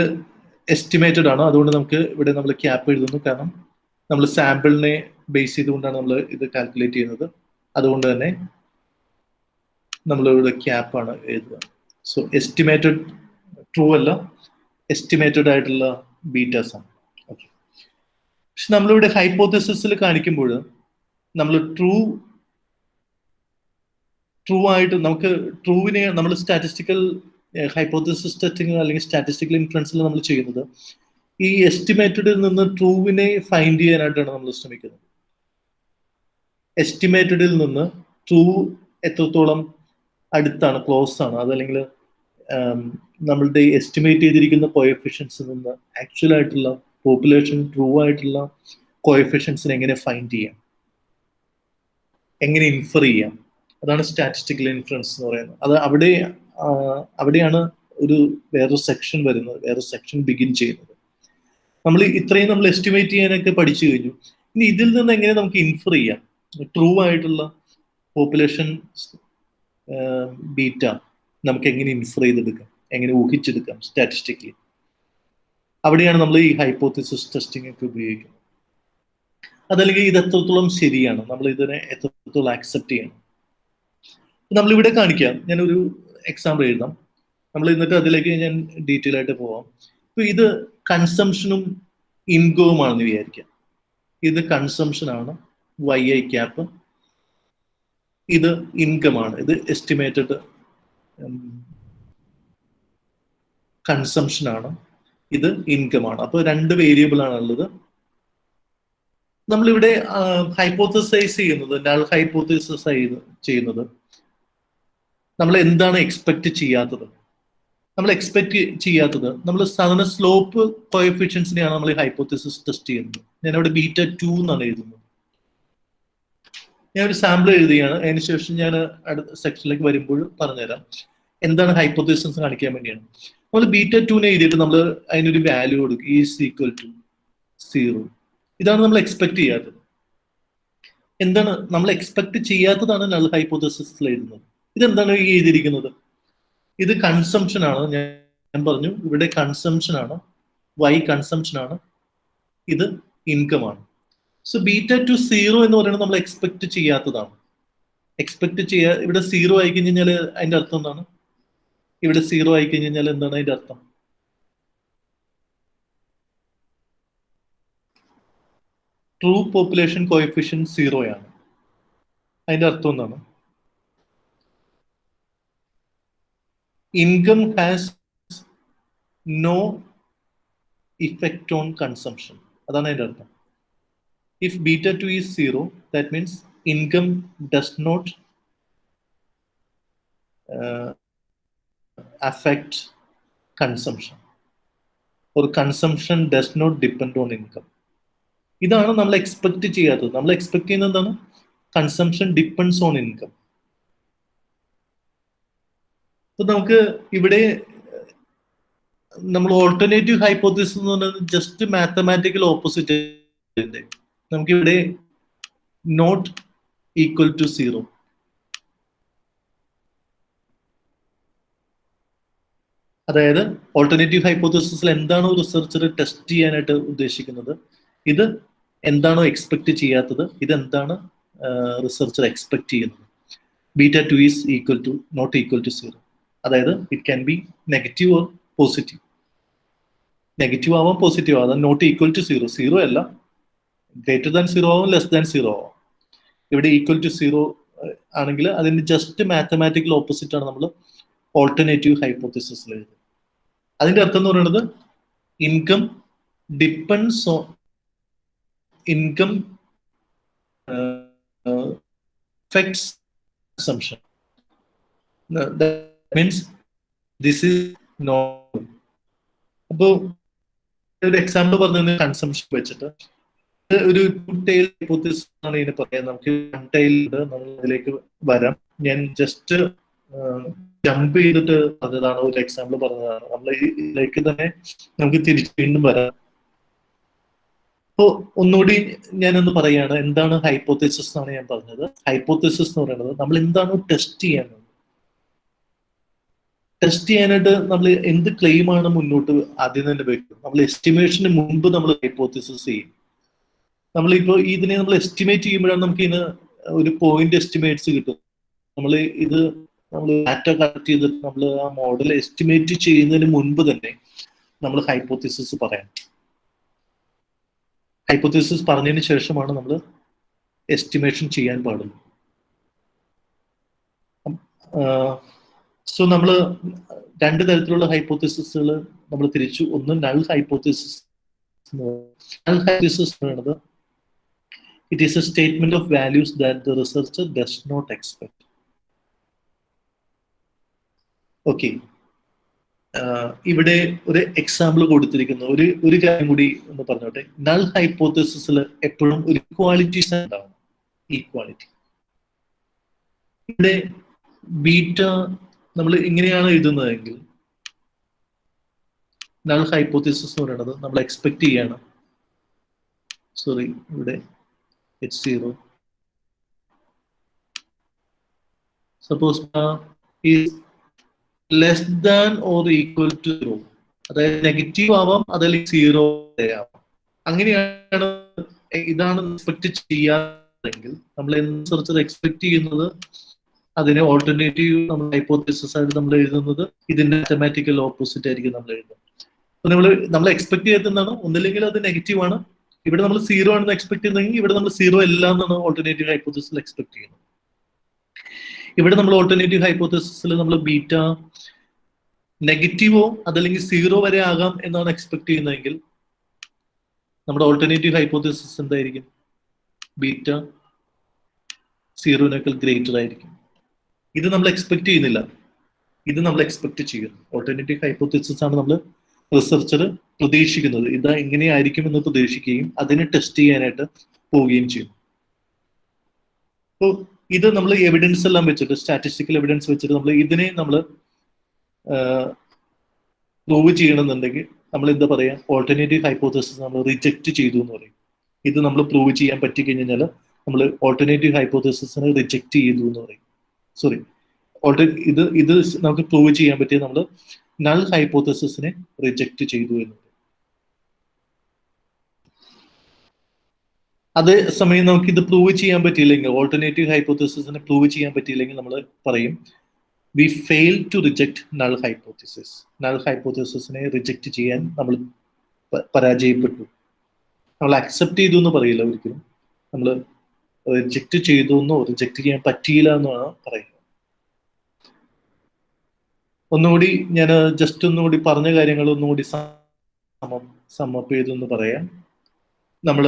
എസ്റ്റിമേറ്റഡ് ആണ്, അതുകൊണ്ട് നമുക്ക് ഇവിടെ നമ്മൾ ക്യാപ്പ് എഴുതുന്നു. കാരണം നമ്മൾ സാമ്പിളിനെ ബേസ് ചെയ്തുകൊണ്ടാണ് നമ്മൾ ഇത് കാൽക്കുലേറ്റ് ചെയ്യുന്നത്. അതുകൊണ്ട് തന്നെ നമ്മളിവിടെ ക്യാപ്പാണ് എഴുതുക. സോ എസ്റ്റിമേറ്റഡ് ട്രൂ അല്ല, എസ്റ്റിമേറ്റഡ് ആയിട്ടുള്ള ബീറ്റാസ് ആണ്. ഓക്കെ, പക്ഷെ നമ്മളിവിടെ ഹൈപ്പോത്തിസിസിൽ കാണിക്കുമ്പോൾ നമ്മൾ ട്രൂ ആയിട്ട് നമുക്ക് ട്രൂവിനെ നമ്മൾ സ്റ്റാറ്റിസ്റ്റിക്കൽ ഹൈപ്പോത്തിസിസ് ടെസ്റ്റിംഗ് അല്ലെങ്കിൽ സ്റ്റാറ്റിസ്റ്റിക്കൽ ഇൻഫ്ലുവൻസിൽ നമ്മൾ ചെയ്യുന്നത് ഈ എസ്റ്റിമേറ്റഡിൽ നിന്ന് ട്രൂവിനെ ഫൈൻഡ് ചെയ്യാനായിട്ടാണ് നമ്മൾ ശ്രമിക്കുന്നത്. എസ്റ്റിമേറ്റഡിൽ നിന്ന് ട്രൂ എത്രത്തോളം അടുത്താണ്, ക്ലോസ് ആണ്, അതല്ലെങ്കിൽ നമ്മളുടെ എസ്റ്റിമേറ്റ് ചെയ്തിരിക്കുന്ന കോഎഫിഷ്യൻസിൽ നിന്ന് ആക്ച്വൽ ആയിട്ടുള്ള പോപ്പുലേഷൻ ട്രൂ ആയിട്ടുള്ള കോഎഫിഷ്യൻസിനെ എങ്ങനെ ഫൈൻഡ് ചെയ്യാം, എങ്ങനെ ഇൻഫർ ചെയ്യാം, അതാണ് സ്റ്റാറ്റിസ്റ്റിക്കൽ ഇൻഫ്ലുവൻസ് എന്ന് പറയുന്നത്. അത് അവിടെയാണ് വേറൊരു സെക്ഷൻ വരുന്നത്, വേറൊരു സെക്ഷൻ ബിഗിൻ ചെയ്യുന്നത്. നമ്മൾ ഇത്രയും നമ്മൾ എസ്റ്റിമേറ്റ് ചെയ്യാനൊക്കെ പഠിച്ചു കഴിഞ്ഞു. ഇനി ഇതിൽ നിന്ന് എങ്ങനെ നമുക്ക് ഇൻഫർ ചെയ്യാം, ട്രൂ ആയിട്ടുള്ള പോപ്പുലേഷൻ ബീറ്റ നമുക്ക് എങ്ങനെ ഇൻഫർ ചെയ്തെടുക്കാം, എങ്ങനെ ഊഹിച്ചെടുക്കാം സ്റ്റാറ്റിസ്റ്റിക്കലി. അവിടെയാണ് നമ്മൾ ഈ ഹൈപ്പോത്തിസിസ് ടെസ്റ്റിംഗ് ഒക്കെ ഉപയോഗിക്കുന്നത്. അതല്ലെങ്കിൽ ഇത് എത്രത്തോളം ശരിയാണ്, നമ്മൾ ഇതിനെ എത്രത്തോളം ആക്സെപ്റ്റ് ചെയ്യണം. നമ്മളിവിടെ കാണിക്കാം, ഞാനൊരു എക്സാമ്പിൾ എഴുതാം, നമ്മൾ എന്നിട്ട് അതിലേക്ക് ഞാൻ ഡീറ്റെയിൽ ആയിട്ട് പോവാം. ഇപ്പൊ ഇത് കൺസംഷനും ഇൻകവുമാണെന്ന് വിചാരിക്കാം. ഇത് കൺസംഷൻ ആണ്, YI ക്യാപ്പ്. ഇത് ഇൻകം ആണ്, ഇത് എസ്റ്റിമേറ്റഡ് കൺസംഷൻ ആണ്, ഇത് ഇൻകം ആണ്. അപ്പൊ 2 വേരിയബിൾ ആണുള്ളത്. നമ്മളിവിടെ ഹൈപ്പോത്തസൈസ് ചെയ്യുന്നത്, നൾ ഹൈപ്പോത്തസിസ് ചെയ്യുന്നത് നമ്മൾ എന്താണ് എക്സ്പെക്ട് ചെയ്യാത്തത്. നമ്മൾ എക്സ്പെക്ട് ചെയ്യാത്തത് നമ്മൾ സാധാരണ സ്ലോപ്പ് കോഎഫിഷ്യൻസിനെയാണ് നമ്മൾ ഈ ഹൈപ്പോത്തസിസ് ടെസ്റ്റ് ചെയ്യുന്നത്. ഞാനവിടെ β2 എന്നാണ് എഴുതുന്നത്. ഞാൻ ഒരു സാമ്പിൾ എഴുതുകയാണ്, അതിനുശേഷം ഞാൻ അടുത്ത സെക്ഷനിലേക്ക് വരുമ്പോൾ പറഞ്ഞുതരാം എന്താണ് ഹൈപ്പോത്തസിസ് കാണിക്കാൻ വേണ്ടിയാണ്. നമ്മൾ β2 എഴുതിയിട്ട് നമ്മൾ അതിനൊരു വാല്യൂ കൊടുക്കും, ഈസ് ഈക്വൽ ടു 0. ഇതാണ് നമ്മൾ എക്സ്പെക്ട് ചെയ്യാത്തത്. എന്താണ് നമ്മൾ എക്സ്പെക്ട് ചെയ്യാത്തതാണ് നൾ ഹൈപ്പോത്തസിസിൽ എഴുതുന്നത്. ഇതെന്താണ് ഈ എഴുതിയിരിക്കുന്നത്? ഇത് കൺസംഷൻ ആണ്. ഞാൻ പറഞ്ഞു ഇവിടെ കൺസംഷൻ ആണ്, Y കൺസംഷൻ ആണ്, ഇത് ഇൻകം ആണ്. സോ β2 0 എന്ന് പറയുന്നത് നമ്മൾ എക്സ്പെക്ട് ചെയ്യാത്തതാണ്. ഇവിടെ 0 ആയി കഴിഞ്ഞാൽ അതിന്റെ അർത്ഥം എന്താണ്? ഇവിടെ 0 ആയി കഴിഞ്ഞാൽ എന്താണ് അതിന്റെ അർത്ഥം? ട്രൂ പോപ്പുലേഷൻ കോഎഫിഷ്യന്റ് 0 ആണ്. അതിന്റെ അർത്ഥം എന്താണ്? Income has no effect on consumption. അതാണ് അതിന്റെ അർത്ഥം. If β2 is 0, that means income does not affect consumption, or consumption does not depend on income. ഇതാണ് നമ്മൾ എക്സ്പെക്ട് ചെയ്യാത്തത്. നമ്മൾ എക്സ്പെക്ട് ചെയ്യുന്നത് എന്താണ്? Consumption depends on income. അപ്പൊ നമുക്ക് ഇവിടെ നമ്മൾ ഓൾട്ടർനേറ്റീവ് ഹൈപ്പോത്തസിസ് എന്ന് പറയുന്നത് ജസ്റ്റ് മാത്തമാറ്റിക്കൽ ഓപ്പോസിറ്റ്. നമുക്കിവിടെ നോട്ട് ഈക്വൽ ടു 0. അതായത് ഓൾട്ടർനേറ്റീവ് ഹൈപ്പോത്തസിസിൽ എന്താണോ റിസർച്ചർ ടെസ്റ്റ് ചെയ്യാനായിട്ട് ഉദ്ദേശിക്കുന്നത്, ഇത് എന്താണോ എക്സ്പെക്ട് ചെയ്യാത്തത്, ഇതെന്താണ് റിസർച്ചർ എക്സ്പെക്ട് ചെയ്യുന്നത്. β2 is equal to not equal to 0. അതായത് it can be negative or positive. Negative ആവാം, പോസിറ്റീവ് ആവാം. നോട്ട് ഈക്വൽ ടു 0, 0 അല്ല, ഗ്രേറ്റർ ദാൻ 0 ആവും, ലെസ് ദാൻ 0 ആവും. ഇവിടെ ഈക്വൽ ടു 0 ആണെങ്കിൽ അതിന് ജസ്റ്റ് മാത്തമാറ്റിക്കൽ ഓപ്പോസിറ്റ് ആണ് നമ്മൾ ഓൾട്ടർനേറ്റീവ് ഹൈപ്പോത്തസിസിൽ എഴുതുന്നത്. അതിന്റെ അർത്ഥം എന്ന് പറയുന്നത് income depends on income affects consumption. That means this is normal. അപ്പോൾ ഒരു എക്സാമ്പിൾ പറഞ്ഞത് കൺസംഷൻ വെച്ചിട്ട് ഒരു ടു ടൈൽ ഹൈപ്പോത്തസിസ് ആണ് ഇതിന് പറയാം. നമുക്ക് വൺ ടൈൽ ഉണ്ട്, നമ്മൾ അതിലേക്ക് വരാം. ഞാൻ ജസ്റ്റ് ജമ്പ് ചെയ്തിട്ട് പറഞ്ഞതാണ്, ഒരു എക്സാമ്പിൾ പറഞ്ഞതാണ്. നമ്മൾ ഇതിലേക്ക് തന്നെ നമുക്ക് തിരിച്ച് വീണ്ടും വരാം. അപ്പോൾ ഒന്നുകൂടി ഞാനൊന്ന് പറയാണ്, എന്താണ് ഹൈപ്പോത്തസിസ് എന്നാണ് ഞാൻ പറഞ്ഞത്. ഹൈപ്പോത്തസിസ് എന്ന് പറയുന്നത് നമ്മൾ എന്താണോ ടെസ്റ്റ് ചെയ്യാനുള്ളത്, ടെസ്റ്റ് ചെയ്യാനായിട്ട് നമ്മൾ എന്ത് ക്ലെയിമാണ് മുന്നോട്ട് ആദ്യം തന്നെ വെക്കും. നമ്മൾ എസ്റ്റിമേഷന് മുമ്പ് നമ്മൾ ഹൈപ്പോത്തസിസ് ചെയ്യും. നമ്മളിപ്പോൾ ഇതിനെ നമ്മൾ എസ്റ്റിമേറ്റ് ചെയ്യുമ്പോഴാണ് നമുക്ക് ഇതിന് ഒരു പോയിന്റ് എസ്റ്റിമേറ്റ്സ് കിട്ടും. നമ്മൾ ഡാറ്റ കളക്ട് ചെയ്തിട്ട് നമ്മൾ ആ മോഡൽ എസ്റ്റിമേറ്റ് ചെയ്യുന്നതിന് മുൻപ് തന്നെ നമ്മൾ ഹൈപ്പോത്തസിസ് പറയാം. ഹൈപ്പോത്തസിസ് പറഞ്ഞതിന് ശേഷമാണ് നമ്മൾ എസ്റ്റിമേഷൻ ചെയ്യാൻ പാടുള്ളൂ. സോ നമ്മൾ രണ്ട് തരത്തിലുള്ള ഹൈപ്പോത്തസിസുകൾ നമ്മൾ തിരിച്ചു. ഒന്ന് നൾ ഹൈപ്പോത്തസിസ്. നൾ ഹൈപ്പോത്തസിസ് പറയുന്നത് it is a statement of values that the researcher does not expect. Okay. ഇവിടെ ഒരു എക്സാമ്പിൾ കൊടുത്തിരിക്കുന്നു. ഒരു കാര്യം കൂടി ഒന്ന് പറഞ്ഞോട്ടെ. നൾ ഹൈപ്പോത്തസിസിൽ എപ്പോഴും ഒരു ഇക്വാളിറ്റീസ് ഉണ്ടാവും. ഈക്വാലിറ്റി. ഇവിടെ ബീറ്റ നമ്മൾ ഇങ്ങനെയാണ് എഴുതുന്നതെങ്കിൽ നൾ ഹൈപ്പോത്തസിസ് എന്ന് പറയുന്നത് നമ്മൾ എക്സ്പെക്ട് ചെയ്യാണ്. സോറി, ഇവിടെ it's 0. Suppose is less than or equal to 0. അതായത് നെഗറ്റീവ് ആവാം, അതല്ലെങ്കിൽ 0 ആവാം. അങ്ങനെയാണ്, ഇതാണ് എക്സ്പെക്ട് ചെയ്യാതെങ്കിൽ നമ്മൾ റിസർച്ചർ എക്സ്പെക്ട് ചെയ്യുന്നത് അതിനെ ഓൾട്ടർനേറ്റീവ് നമ്മൾ ഹൈപ്പോത്തസിസ് ആയിട്ട് നമ്മൾ എഴുതുന്നത് ഇതിന്റെ മാത്തമാറ്റിക്കൽ ഓപ്പോസിറ്റ് ആയിരിക്കും നമ്മൾ എഴുതുന്നത്. അപ്പൊ നമ്മൾ എക്സ്പെക്ട് ചെയ്യുന്നതാണ്, ഒന്നില്ലെങ്കിൽ അത് നെഗറ്റീവ് ആണ്. ഇവിടെ നമ്മൾ 0 ആണെന്ന് എക്സ്പെക്ട് ചെയ്യുന്നതെങ്കിൽ ഇവിടെ നമ്മൾ 0 അല്ല എന്നാണ് ഓൾട്ടർനേറ്റീവ് ഹൈപ്പോത്തസിസിൽ എക്സ്പെക്ട് ചെയ്യുന്നത്. ഇവിടെ നമ്മൾ ഓൾട്ടർനേറ്റീവ് ഹൈപ്പോത്തസിസിൽ നമ്മൾ ബീറ്റ നെഗറ്റീവോ അതല്ലെങ്കിൽ 0 വരെ ആകാം എന്നാണ് എക്സ്പെക്ട് ചെയ്യുന്നതെങ്കിൽ നമ്മുടെ ഓൾട്ടർനേറ്റീവ് ഹൈപ്പോത്തസിസ് എന്തായിരിക്കും? ബീറ്റ 0നേക്കാൾ ഗ്രേറ്റർ ആയിരിക്കും. ഇത് നമ്മൾ എക്സ്പെക്ട് ചെയ്യുന്നില്ല, ഇത് നമ്മൾ എക്സ്പെക്ട് ചെയ്യുന്നു. ഓൾട്ടർനേറ്റീവ് ഹൈപ്പോത്തസിസ് ആണ് നമ്മൾ റിസർച്ചർ പ്രതീക്ഷിക്കുന്നത്, ഇത് എങ്ങനെയായിരിക്കും എന്ന് പ്രതീക്ഷിക്കുകയും അതിനെ ടെസ്റ്റ് ചെയ്യാനായിട്ട് പോവുകയും ചെയ്യും. അപ്പോൾ ഇത് നമ്മൾ എവിഡൻസ് എല്ലാം വെച്ചിട്ട്, സ്റ്റാറ്റിസ്റ്റിക്കൽ എവിഡൻസ് വെച്ചിട്ട് നമ്മൾ ഇതിനെ നമ്മൾ പ്രൂവ് ചെയ്യണമെന്നുണ്ടെങ്കിൽ നമ്മൾ എന്താ പറയുക, ഓൾട്ടർനേറ്റീവ് ഹൈപ്പോത്തസിസ് നമ്മൾ റിജക്റ്റ് ചെയ്തു എന്ന് പറയും. ഇത് നമ്മൾ പ്രൂവ് ചെയ്യാൻ പറ്റിക്കഴിഞ്ഞാൽ നമ്മൾ ഓൾട്ടർനേറ്റീവ് ഹൈപ്പോത്തസിസിനെ റിജക്റ്റ് ചെയ്തു എന്ന് പറയും. സോറി, ഇത് നമുക്ക് പ്രൂവ് ചെയ്യാൻ പറ്റിയ നമ്മൾ നൾ ഹൈപ്പോത്തസിസിനെ റിജക്റ്റ് ചെയ്തു എന്ന് പറയും. അതേ സമയം നമുക്ക് ഇത് പ്രൂവ് ചെയ്യാൻ പറ്റിയില്ലെങ്കിൽ, ഓൾട്ടർനേറ്റീവ് ഹൈപ്പോത്തസിസിനെ പ്രൂവ് ചെയ്യാൻ പറ്റിയില്ലെങ്കിൽ നമ്മൾ പറയും we fail to reject null hypothesis. Null ഹൈപ്പോത്തസിസിനെ റിജക്റ്റ് ചെയ്യാൻ നമ്മൾ പരാജയപ്പെട്ടു. നമ്മൾ അക്സെപ്റ്റ് ചെയ്തു എന്ന് പറയില്ല ഒരിക്കലും, നമ്മൾ റിജക്റ്റ് ചെയ്തു എന്നോ റിജക്റ്റ് ചെയ്യാൻ പറ്റിയില്ല എന്നാണ് പറയുന്നത്. ഒന്നുകൂടി ഞാൻ ജസ്റ്റ് ഒന്നുകൂടി പറഞ്ഞ കാര്യങ്ങൾ ഒന്നുകൂടി സമ്മപ്പ് ചെയ്തെന്ന് പറയാം. നമ്മൾ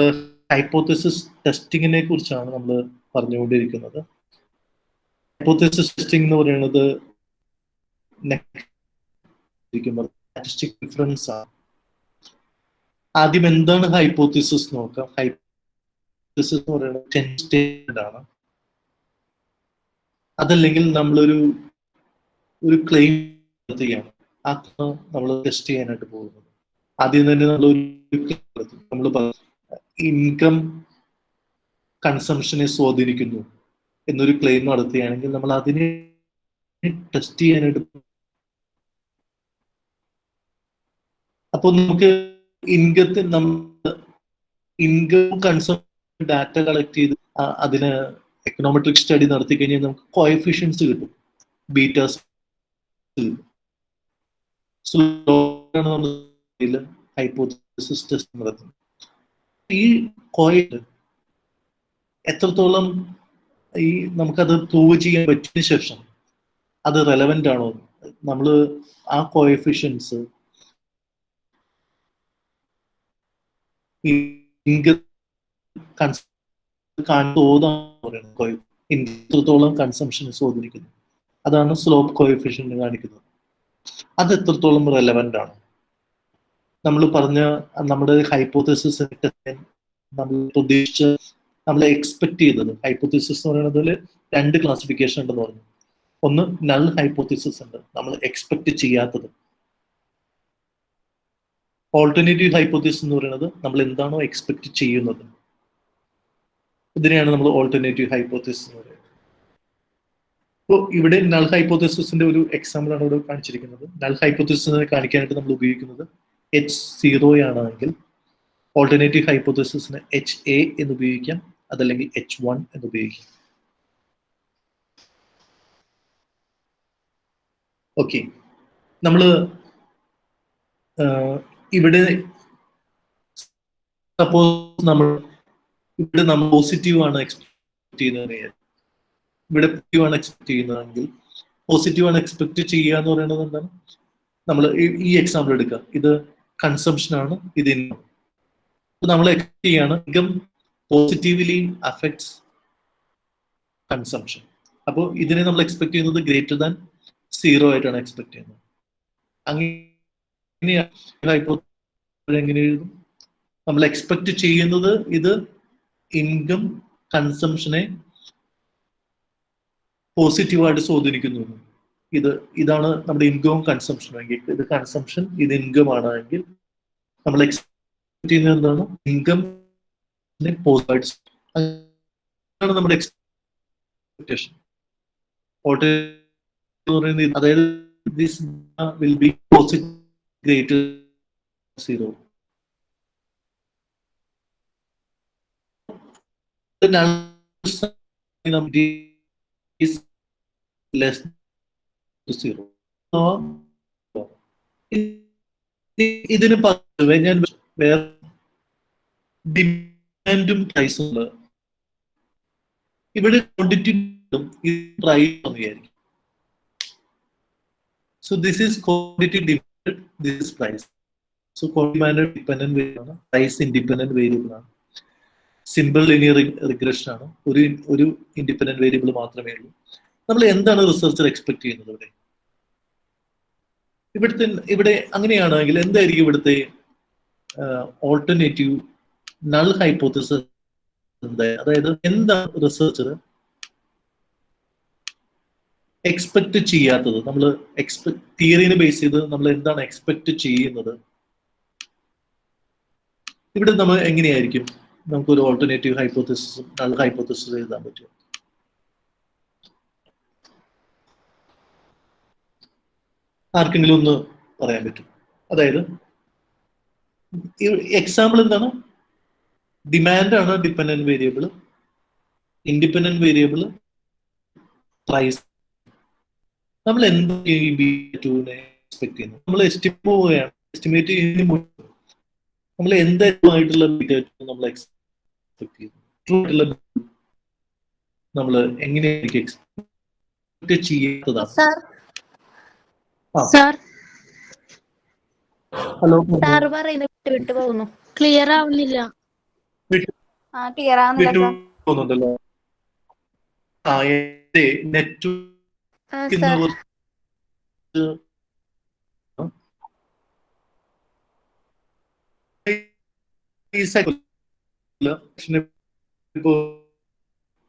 ഹൈപ്പോത്തസിസ് ടെസ്റ്റിങ്ങിനെ കുറിച്ചാണ് നമ്മൾ പറഞ്ഞുകൊണ്ടിരിക്കുന്നത്. ഹൈപ്പോത്തസിസ് ടെസ്റ്റിംഗ് എന്ന് പറയുന്നത് സ്റ്റാറ്റിസ്റ്റിക് ഡിഫറൻസ് ആണ്. ആദ്യം എന്താണ് ഹൈപ്പോത്തസിസ് നോക്കാം. ഹൈപ്പോത്തസിസ് എന്ന് പറയുന്നത് ടെൻസ് സ്റ്റേറ്റ്മെന്റ് ആണ്. അതല്ലെങ്കിൽ നമ്മളൊരു ക്ലെയിം ചെയ്യാണ്, ആ നമ്മൾ ടെസ്റ്റ് ചെയ്യാനായിട്ട് പോകുന്നത്. ആദ്യം തന്നെ നമ്മൾ ഇൻകം കൺസംഷനെ സ്വാധീനിക്കുന്നു എന്നൊരു ക്ലെയിം നടത്തുകയാണെങ്കിൽ നമ്മൾ അതിനെ ടെസ്റ്റ് ചെയ്യാനായിട്ട്. അപ്പോൾ നമുക്ക് ഇൻകം കൺസംഷൻ ഡാറ്റ കളക്ട് ചെയ്ത് അതിന് എക്കണോമെട്രിക് സ്റ്റഡി നടത്തി കഴിഞ്ഞാൽ നമുക്ക് കോഎഫിഷ്യൻസ് കിട്ടും, ബീറ്റാസ് ഹൈപ്പോത്തസിസ് ടെസ്റ്റ് നടത്തുന്നത്. ഈ കോയിൽ എത്രത്തോളം നമുക്കത് പ്രൂവ് ചെയ്യാൻ പറ്റിയ ശേഷം അത് റെലവെന്റ് ആണോ, നമ്മൾ ആ കോഎഫിഷ്യൻസ് എത്രത്തോളം കൺസംഷൻ സ്വാധീനിക്കുന്നു, അതാണ് സ്ലോപ്പ് കോഎഫിഷ്യന്റ് കാണിക്കുന്നത്. അത് എത്രത്തോളം റെലവെന്റ് ആണ്. നമ്മൾ പറഞ്ഞ നമ്മുടെ ഹൈപ്പോത്തസിസ് നമ്മൾ പ്രതീക്ഷിച്ച, നമ്മൾ എക്സ്പെക്ട് ചെയ്തത്, ഹൈപ്പോത്തസിസ് എന്ന് പറയുന്നതിൽ 2 ക്ലാസിഫിക്കേഷൻ ഉണ്ടെന്ന് പറഞ്ഞു. ഒന്ന് നൾ ഹൈപ്പോത്തസിസ് ഉണ്ട്, നമ്മൾ എക്സ്പെക്ട് ചെയ്യാത്തത്. ഓൾട്ടർനേറ്റീവ് ഹൈപ്പോത്തസിസ് എന്ന് പറയുന്നത് നമ്മൾ എന്താണോ എക്സ്പെക്ട് ചെയ്യുന്നത്, ഇതിനെയാണ് നമ്മൾ ഓൾട്ടർനേറ്റീവ് ഹൈപ്പോത്തസിസ് എന്ന് പറയുന്നത്. അപ്പോൾ ഇവിടെ നൾ ഹൈപ്പോത്തസിസിന്റെ ഒരു എക്സാമ്പിൾ ആണ് ഇവിടെ കാണിച്ചിരിക്കുന്നത്. നൾ ഹൈപ്പോത്തസിസിനെ കാണിക്കാനായിട്ട് നമ്മൾ ഉപയോഗിക്കുന്നത് H0 ആണെങ്കിൽ ഓൾട്ടർനേറ്റീവ് ഹൈപ്പോത്തസിസിന് HA എന്ന് ഉപയോഗിക്കാം, അതല്ലെങ്കിൽ H1 എന്ന് ഉപയോഗിക്കാം. ഓക്കെ, നമ്മള് ഇവിടെ സപ്പോസ് നമ്മൾ പോസിറ്റീവ് ആണ് എക്സ്പെക്ട് ചെയ്യുന്നത്, ഇവിടെ പോസിറ്റീവ് ആണ് എക്സ്പെക്ട് ചെയ്യുന്നതെങ്കിൽ പോസിറ്റീവ് ആണ് എക്സ്പെക്ട് ചെയ്യുക എന്ന് പറയുന്നത് എന്താണ്? നമ്മൾ ഈ എക്സാമ്പിൾ എടുക്കുക, ഇത് കൺസംഷൻ ആണ്, ഇത് ഇൻകം. നമ്മൾ എക്സ്പെക്ട് ചെയ്യാണ് ഇൻകം പോസിറ്റീവ്ലി അഫക്ട്സ് കൺസംഷൻ. അപ്പോൾ ഇതിനെ നമ്മൾ എക്സ്പെക്ട് ചെയ്യുന്നത് ഗ്രേറ്റർ ദാൻ 0 ആയിട്ടാണ് എക്സ്പെക്ട് ചെയ്യുന്നത്. എങ്ങനെ എഴുതും? നമ്മൾ എക്സ്പെക്ട് ചെയ്യുന്നത് ഇത് ഇൻകം കൺസംഷനെ പോസിറ്റീവായിട്ട് സ്വാധീനിക്കുന്നു. ഇതാണ് നമ്മുടെ ഇൻകവും കൺസംഷനും എങ്കിൽ, ഇത് കൺസംഷൻ ഇത് ഇൻകം ആണെങ്കിൽ നമ്മൾ എക്സ്പെക്ട് ചെയ്യുന്നത് എന്താണ്? ഇൻകം പോസിറ്റീവായിട്ട്, അതാണ് നമ്മുടെ എക്സ്പെക്ടേഷൻ. അതായത് this will be positive greater 0. Less zero. ഇതിന് പകരം ഞാൻ വേറെ ഡിമാൻഡും പ്രൈസും ഇവിടെ ക്വാണ്ടിറ്റി പ്രൈസ് വിചാരിക്കും. So this is quantity demand, this is price. So quantity dependent variable ആണ്, പ്രൈസ് ഇൻഡിപെൻഡന്റ് വേരിയബിൾ ആണ്. സിമ്പിൾ ലീനിയർ റിഗ്രഷൻ ആണ്, ഒരു ഇൻഡിപെൻഡന്റ് വേരിയബിൾ മാത്രമേ ഉള്ളൂ. നമ്മൾ എന്താണ് റിസർച്ചർ എക്സ്പെക്ട് ചെയ്യുന്നത് ഇവിടെ അങ്ങനെയാണെങ്കിൽ എന്തായിരിക്കും ഇവിടുത്തെ ഓൾട്ടർനേറ്റീവ് നൾ ഹൈപ്പോത്തസിസ്? അതായത് എന്താണ് റിസർച്ചർ എക്സ്പെക്ട് ചെയ്യാത്തത്? നമ്മൾ തിയറിനെ ബേസ് ചെയ്ത് നമ്മൾ എന്താണ് എക്സ്പെക്ട് ചെയ്യുന്നത്? ഇവിടെ നമ്മൾ എങ്ങനെയായിരിക്കും നമുക്കൊരു ഓൾട്ടർനേറ്റീവ് ഹൈപ്പോത്തസിസും നൾ ഹൈപ്പോത്തസിസും എഴുതാൻ പറ്റും? ആർക്കെങ്കിലും ഒന്ന് പറയാൻ പറ്റും? അതായത് എക്സാമ്പിൾ എന്താണ്? ഡിമാൻഡ് ആണ് dependent variable, independent variable price. നമ്മൾ എന്താണ് ഈ B2നെ എക്സ്പെക്ട് ചെയ്യുന്നത്? നമ്മൾ എസ്റ്റിമേറ്റ് ചെയ്യുന്ന നമ്മൾ എന്തായിട്ടുള്ള B2 നമ്മൾ എക്സ്പെക്ട് ചെയ്യുന്നു? ട്രൂ ആയിട്ടുള്ള നമ്മൾ എങ്ങനെയായിരിക്കും എക്സ്പെക്ട് ചെയ്യാത്തതാണ്? ഹലോ, സാർ പറയുന്നത് വിട്ടു പോകുന്നു, ക്ലിയർ ആവുന്നില്ല. ക്ലിയർ ആവുന്നില്ല. പോകുന്നുണ്ടല്ലോ. നെറ്റ്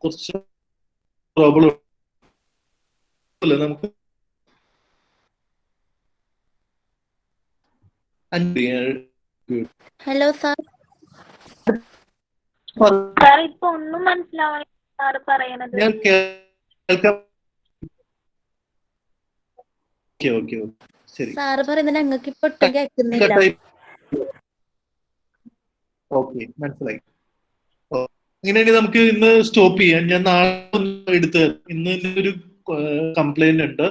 കുറച്ച് പ്രോബ്ലം നമുക്ക് ഹലോ സാർ. സാർ ഇപ്പൊ ഒന്നും മനസ്സിലാവണില്ല സാർ പറയണത്. ഞാൻ കേൾക്കാം. ശരി, സാറ് പറയുന്നത് ഞങ്ങൾക്ക് ഇപ്പൊ ഒട്ടും കേൾക്കുന്നില്ല. ഓക്കെ, മനസ്സിലായി. അങ്ങനെയാണെങ്കിൽ നമുക്ക് ഇന്ന് സ്റ്റോപ്പ് ചെയ്യാം. ഞാൻ നാളെ എടുത്ത് ഇന്ന് ഒരു കംപ്ലൈന്റ് ഉണ്ട്.